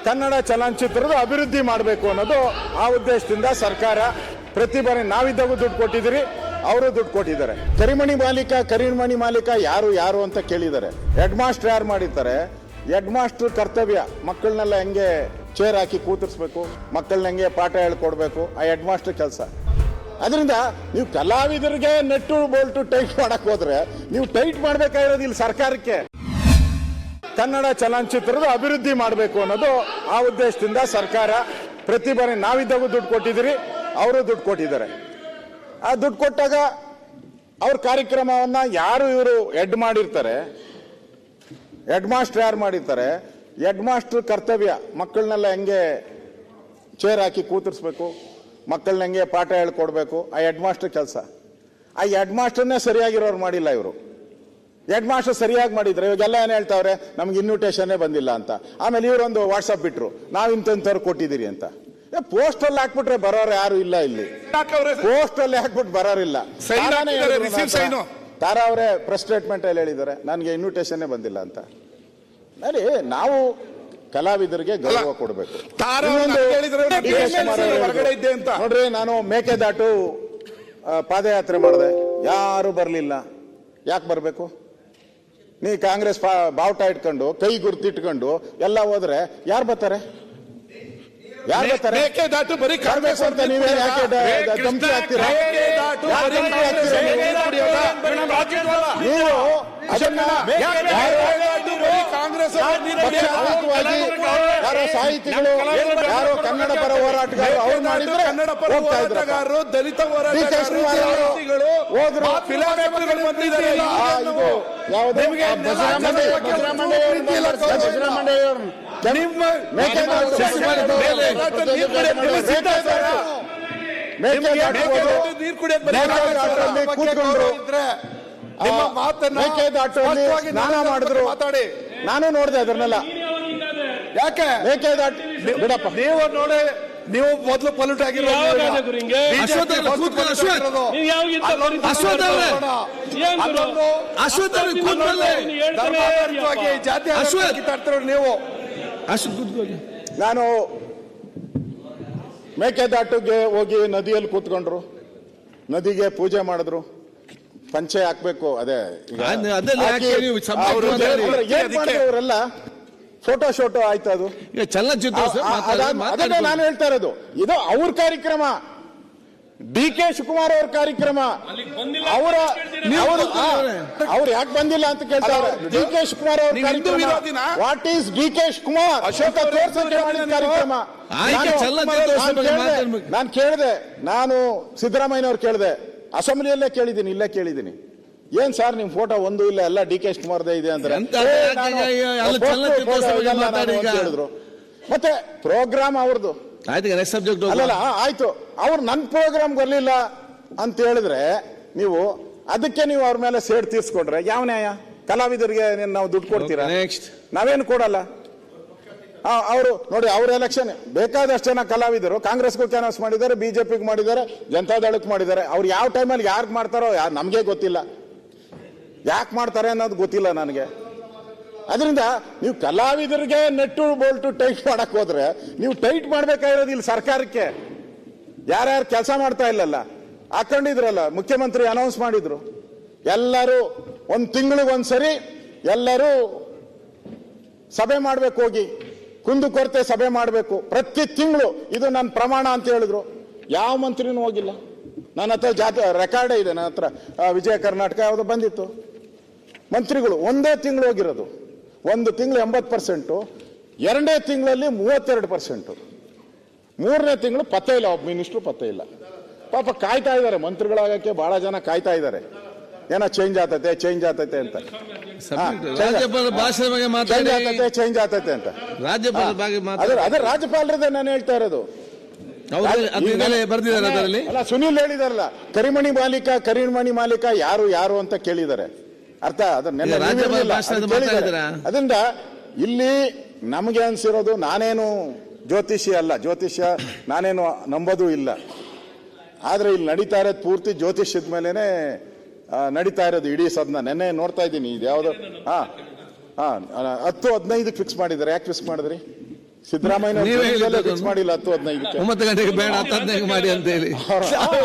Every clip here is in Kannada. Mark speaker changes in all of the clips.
Speaker 1: ಕನ್ನಡ ಚಲನಚಿತ್ರದ ಅಭಿವೃದ್ಧಿ ಮಾಡಬೇಕು ಅನ್ನೋದು ಆ ಉದ್ದೇಶದಿಂದ ಸರ್ಕಾರ ಪ್ರತಿ ಬಾರಿ ನಾವಿದ್ದಾಗೂ ದುಡ್ಡು ಕೊಟ್ಟಿದ್ದೀರಿ, ಅವರು ದುಡ್ಡು ಕೊಟ್ಟಿದ್ದಾರೆ. ಕರಿಮಣಿ ಮಾಲೀಕ ಯಾರು ಅಂತ ಕೇಳಿದ್ದಾರೆ. ಹೆಡ್ ಮಾಸ್ಟರ್ ಯಾರು ಮಾಡಿರ್ತಾರೆ? ಹೆಡ್ ಮಾಸ್ಟರ್ ಕರ್ತವ್ಯ ಮಕ್ಕಳನ್ನೆಲ್ಲ ಹೆಂಗೆ ಚೇರ್ ಹಾಕಿ ಕೂತಿರ್ಸ್ಬೇಕು, ಮಕ್ಕಳನ್ನ ಹೆಂಗೆ ಪಾಠ ಹೇಳ್ಕೊಡ್ಬೇಕು, ಆ ಹೆಡ್ ಮಾಸ್ಟರ್ ಕೆಲಸ. ಅದರಿಂದ ನೀವು ಕಲಾವಿದರಿಗೆ ನೆಟ್ಟು ಬೋಲ್ಟು ಟೈಟ್ ಮಾಡಕ್ ಹೋದ್ರೆ ನೀವು ಟೈಟ್ ಮಾಡ್ಬೇಕಾಗಿರೋದು ಇಲ್ಲಿ ಸರ್ಕಾರಕ್ಕೆ. ಕನ್ನಡ ಚಲನಚಿತ್ರದ ಅಭಿವೃದ್ಧಿ ಮಾಡಬೇಕು ಅನ್ನೋದು ಆ ಉದ್ದೇಶದಿಂದ ಸರ್ಕಾರ ಪ್ರತಿ ಬಾರಿ ನಾವಿದ್ದಾಗೂ ದುಡ್ಡು ಕೊಟ್ಟಿದ್ದೀರಿ, ಅವರು ದುಡ್ಡು ಕೊಟ್ಟಿದ್ದಾರೆ. ಆ ದುಡ್ಡು ಕೊಟ್ಟಾಗ ಅವ್ರ ಕಾರ್ಯಕ್ರಮವನ್ನ ಯಾರು ಇವರು ಹೆಡ್ ಮಾಡಿರ್ತಾರೆ, ಹೆಡ್ ಮಾಸ್ಟರ್ ಯಾರು ಮಾಡಿರ್ತಾರೆ, ಹೆಡ್ ಮಾಸ್ಟರ್ ಕರ್ತವ್ಯ ಮಕ್ಕಳನ್ನೆಲ್ಲ ಹೆಂಗೆ ಚೇರ್ ಹಾಕಿ ಕೂತಿರ್ಸ್ಬೇಕು, ಮಕ್ಕಳನ್ನ ಹೆಂಗೆ ಪಾಠ ಹೇಳ್ಕೊಡ್ಬೇಕು, ಆ ಹೆಡ್ ಮಾಸ್ಟರ್ ಕೆಲಸ. ಆ ಹೆಡ್ ಮಾಸ್ಟರ್ನೇ ಸರಿಯಾಗಿರೋರು ಮಾಡಿಲ್ಲ ಇವರು. ಹೆಡ್ ಮಾಸ್ಟರ್ ಸರಿಯಾಗಿ ಮಾಡಿದ್ರೆ ಇವಾಗೆಲ್ಲ ಏನ್ ಹೇಳ್ತಾವ್ರೆ, ನಮ್ಗೆ ಇನ್ವಿಟೇಷನ್ನೇ ಬಂದಿಲ್ಲ ಅಂತ. ಆಮೇಲೆ ಇವರೊಂದು ವಾಟ್ಸಪ್ ಬಿಟ್ರು, ನಾವ್ ಇಂಥವ್ರು ಕೊಟ್ಟಿದ್ದೀರಿ ಅಂತ. ಪೋಸ್ಟಲ್ಲಿ ಹಾಕ್ಬಿಟ್ರೆ ಬರೋರು ಯಾರು ಇಲ್ಲ ಇಲ್ಲಿ. ಪೋಸ್ಟಲ್ಲಿ ಹಾಕ್ಬಿಟ್ಟು ಬರೋರಿಲ್ಲ. ತಾರಾ ಅವರೇ ಪ್ರೆಸ್ ಸ್ಟೇಟ್ಮೆಂಟ್ ಅಲ್ಲಿ ಹೇಳಿದ್ದಾರೆ, ನನಗೆ ಇನ್ವಿಟೇಷನ್ನೇ ಬಂದಿಲ್ಲ ಅಂತ. ನೋಡಿ, ನಾವು ಕಲಾವಿದರಿಗೆ ಗೌರವ ಕೊಡಬೇಕು. ನೋಡ್ರಿ, ನಾನು ಮೇಕೆದಾಟು ಪಾದಯಾತ್ರೆ ಮಾಡಿದೆ, ಯಾರು ಬರ್ಲಿಲ್ಲ. ಯಾಕೆ ಬರ್ಬೇಕು? ನೀ ಕಾಂಗ್ರೆಸ್ ಬಾವುಟ ಇಟ್ಕೊಂಡು ಕೈ ಗುರ್ತಿಟ್ಕೊಂಡು ಎಲ್ಲ ಹೋದ್ರೆ ಯಾರು ಬರ್ತಾರೆ?
Speaker 2: ಮೇಕೆದಾಟು ಬರೀ ಕಾಂಗ್ರೆಸ್ ಅಂತ
Speaker 1: ನೀವೇ ಯಾಕೆ ಧಮಕಿ ಹಾಕ್ತೀರಾ? ನೀವು ಅದನ್ನ
Speaker 2: ಕಾಂಗ್ರೆಸ್
Speaker 1: ಯಾರೋ ಸಾಹಿತಿಗಳು, ಯಾರೋ ಕನ್ನಡ ಪರ ಹೋರಾಟಗಾರರು ಅವ್ರು ಮಾಡಿದ್ರೆ
Speaker 2: ಕನ್ನಡ ಪರ ಹೋರಾಟಗಾರರು, ದಲಿತ ಹೋರಾಟಗಾರರು ಹೋದ್ರು.
Speaker 1: ಸ್ನಾನ ಮಾಡಿದ್ರು, ನಾನು ನೋಡಿದೆ ಅದನ್ನೆಲ್ಲ.
Speaker 2: ಯಾಕೆ
Speaker 1: ಮೇಕೆದಾಟು ಬಿಡಪ್ಪ,
Speaker 2: ನೀವು ನೋಡಿ, ನೀವು ಮೊದಲು ಪೊಲ್ಯೂಟ್ ನೀವು.
Speaker 1: ನಾನು ಮೇಕೆದಾಟುಗೆ ಹೋಗಿ ನದಿಯಲ್ಲಿ ಕೂತ್ಕೊಂಡ್ರು, ನದಿಗೆ ಪೂಜೆ ಮಾಡಿದ್ರು, ಪಂಚೆ ಹಾಕ್ಬೇಕು. ಅದೇ ಅವರೆಲ್ಲ ಫೋಟೋ ಶೋಟೋ ಆಯ್ತು, ಅದು
Speaker 3: ಚಲನಚಿತ್ರ.
Speaker 1: ನಾನು ಹೇಳ್ತಾ ಇರೋದು ಇದು ಅವ್ರ ಕಾರ್ಯಕ್ರಮ, ಡಿ ಕೆ ಶಿವಕುಮಾರ್ ಅವ್ರ ಕಾರ್ಯಕ್ರಮ. ಅವ್ರು ಯಾಕೆ ಬಂದಿಲ್ಲ ಅಂತ ಕೇಳ್ತಾರೆ. ಡಿ ಕೆ ಶಿವಕುಮಾರ್ ಅವ್ರ ಕಾರ್ಯಕ್ರಮ. What is D K Shivakumar ಮಾಡಿದ ಕಾರ್ಯಕ್ರಮ? ನಾನು ಕೇಳಿದೆ, ನಾನು ಸಿದ್ದರಾಮಯ್ಯನವ್ರು ಕೇಳಿದೆ, ಅಸೆಂಬ್ಲಿಯಲ್ಲೇ ಕೇಳಿದ್ದೀನಿ, ಇಲ್ಲೇ ಕೇಳಿದ್ದೀನಿ. ಏನ್ ಸರ್ ನಿಮ್ ಫೋಟೋ ಒಂದು ಇಲ್ಲ, ಎಲ್ಲ ಡಿ ಕೆ ಶಿವಕುಮಾರ್ದೇ ಇದೆ ಅಂದ್ರೆ ಹೇಳಿದ್ರು. ಮತ್ತೆ ಪ್ರೋಗ್ರಾಮ್ ಅವ್ರದ್ದು ಅಲ್ಲಲ್ಲ, ಆಯ್ತು, ಅವ್ರು ನನ್ ಪ್ರೋಗ್ರಾಮ್ ಬರ್ಲಿಲ್ಲ ಅಂತ ಹೇಳಿದ್ರೆ ನೀವು ಅದಕ್ಕೆ ನೀವು ಅವ್ರ ಮೇಲೆ ಸೇಡ್ ತೀರ್ಸ್ಕೊಟ್ರೆ ಯಾವ ನ್ಯಾಯ? ಕಲಾವಿದರಿಗೆ ನಾವು ದುಡ್ಡು ಕೊಡ್ತೀರಾ? ನಾವೇನು ಕೊಡಲ್ಲ. ಅವರು ನೋಡಿ, ಅವ್ರ ಎಲೆಕ್ಷನ್ ಬೇಕಾದಷ್ಟು ಜನ ಕಲಾವಿದರು ಕಾಂಗ್ರೆಸ್ಗೂ ಕ್ಯಾನ್ವಾಸ್ ಮಾಡಿದ್ದಾರೆ, ಬಿಜೆಪಿಗೆ ಮಾಡಿದ್ದಾರೆ, ಜನತಾದಳಕ್ಕೆ ಮಾಡಿದ್ದಾರೆ. ಅವ್ರು ಯಾವ ಟೈಮಲ್ಲಿ ಯಾರ್ಗ್ ಮಾಡ್ತಾರೋ ನಮ್ಗೆ ಗೊತ್ತಿಲ್ಲ, ಯಾಕೆ ಮಾಡ್ತಾರೆ ಅನ್ನೋದು ಗೊತ್ತಿಲ್ಲ ನನಗೆ. ಅದರಿಂದ ನೀವು ಕಲಾವಿದರಿಗೆ ನೆಟ್ಟು ಬೋಲ್ಟು ಟೈಟ್ ಮಾಡಕ್ ಹೋದ್ರೆ ನೀವು ಟೈಟ್ ಮಾಡ್ಬೇಕಾಗಿರೋದು ಇಲ್ಲಿ ಸರ್ಕಾರಕ್ಕೆ. ಯಾರ್ಯಾರು ಕೆಲಸ ಮಾಡ್ತಾ ಇಲ್ಲಲ್ಲ, ಹಾಕೊಂಡಿದ್ರಲ್ಲ, ಮುಖ್ಯಮಂತ್ರಿ ಅನೌನ್ಸ್ ಮಾಡಿದ್ರು, ಎಲ್ಲರೂ ಒಂದು ತಿಂಗಳಿಗೊಂದ್ಸರಿ ಎಲ್ಲರೂ ಸಭೆ ಮಾಡ್ಬೇಕು, ಹೋಗಿ ಕುಂದುಕೊರತೆ ಸಭೆ ಮಾಡಬೇಕು ಪ್ರತಿ ತಿಂಗಳು, ಇದು ನನ್ನ ಪ್ರಮಾಣ ಅಂತ ಹೇಳಿದ್ರು. ಯಾವ ಮಂತ್ರಿನೂ ಹೋಗಿಲ್ಲ. ನನ್ನ ಹತ್ರ ರೆಕಾರ್ಡೇ ಇದೆ, ನನ್ನ ಹತ್ರ ವಿಜಯ ಕರ್ನಾಟಕ ಯಾವುದು ಬಂದಿತ್ತು. ಮಂತ್ರಿಗಳು ಒಂದೇ ತಿಂಗಳು ಹೋಗಿರೋದು, ಒಂದು ತಿಂಗಳು 80%, ಎರಡನೇ ತಿಂಗಳಲ್ಲಿ 32%, ಮೂರನೇ ತಿಂಗಳು ಪತ್ತೆ ಇಲ್ಲ, ಒಬ್ಬ ಮಿನಿಸ್ಟ್ರು ಪತ್ತೆ ಇಲ್ಲ. ಪಾಪ ಕಾಯ್ತಾ ಇದ್ದಾರೆ, ಮಂತ್ರಿಗಳಾಗಕ್ಕೆ ಬಹಳ ಜನ ಕಾಯ್ತಾ ಇದ್ದಾರೆ, ಏನೋ ಚೇಂಜ್ ಆಗ್ತೈತೆ ಅಂತ. ಚೇಂಜ್ ಆಗ್ತೈತೆ ಅಂತ ಅದೇ ರಾಜ್ಯಪಾಲರದೇ ನಾನು ಹೇಳ್ತಾ ಇರೋದು. ಅಲ್ಲ, ಸುನೀಲ್ ಹೇಳಿದಾರಲ್ಲ, ಕರಿಮಣಿ ಮಾಲೀಕ ಯಾರು ಅಂತ ಕೇಳಿದ್ದಾರೆ. ಅರ್ಥ ಅದರಿಂದ ಇಲ್ಲಿ ನಮಗೆ ಅನ್ಸಿರೋದು, ನಾನೇನು ಜ್ಯೋತಿಷಿ ಅಲ್ಲ, ಜ್ಯೋತಿಷ್ಯ ನಾನೇನು ನಂಬೋದು ಇಲ್ಲ. ಆದ್ರೆ ಇಲ್ಲಿ ನಡೀತಾ ಇರೋದು ಪೂರ್ತಿ ಜ್ಯೋತಿಷ್ಯದ ಮೇಲೆನೆ ನಡೀತಾ ಇರೋದು ಇಡೀ ಸದನ. ನೆನ್ನೆ ನೋಡ್ತಾ ಇದ್ದೀನಿ, ಇದು ಯಾವ್ದು 10-15 ಫಿಕ್ಸ್ ಮಾಡಿದ್ದಾರೆ. ಯಾಕೆ ಫಿಕ್ಸ್ ಮಾಡಿದ್ರಿ? ಸಿದ್ದರಾಮಯ್ಯ
Speaker 3: ನೀವೇ ಹೇಳಿದ್ದು
Speaker 1: ಫಿಕ್ಸ್ ಮಾಡಿಲ್ಲ 10-15ಕ್ಕೆ.
Speaker 3: 9 ಗಂಟೆಗೆ ಬೇಡ 10-15 ಮಾಡಿ ಅಂತ ಹೇಳಿ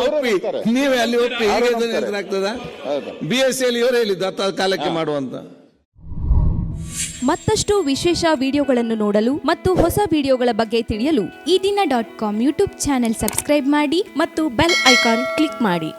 Speaker 3: ಒಪ್ಪಿ ನೀವೇ ಅಲ್ಲಿ ಒಪ್ಪಿ ಈಗ ಆಗ್ತದ
Speaker 1: ಹೌದು.
Speaker 3: BSc ಇವರು ಹೇಳಿದ್ದು 10 ಕಾಲಕ್ಕೆ ಮಾಡುವಂತ.
Speaker 4: ಮತ್ತಷ್ಟು ವಿಶೇಷ ವಿಡಿಯೋಗಳನ್ನು ನೋಡಲು ಮತ್ತು ಹೊಸ ವಿಡಿಯೋಗಳ ಬಗ್ಗೆ ತಿಳಿಯಲು
Speaker 5: ಈ ದಿನ .com ಯೂಟ್ಯೂಬ್ ಚಾನೆಲ್ ಸಬ್ಸ್ಕ್ರೈಬ್ ಮಾಡಿ ಮತ್ತು ಬೆಲ್ ಐಕಾನ್ ಕ್ಲಿಕ್ ಮಾಡಿ.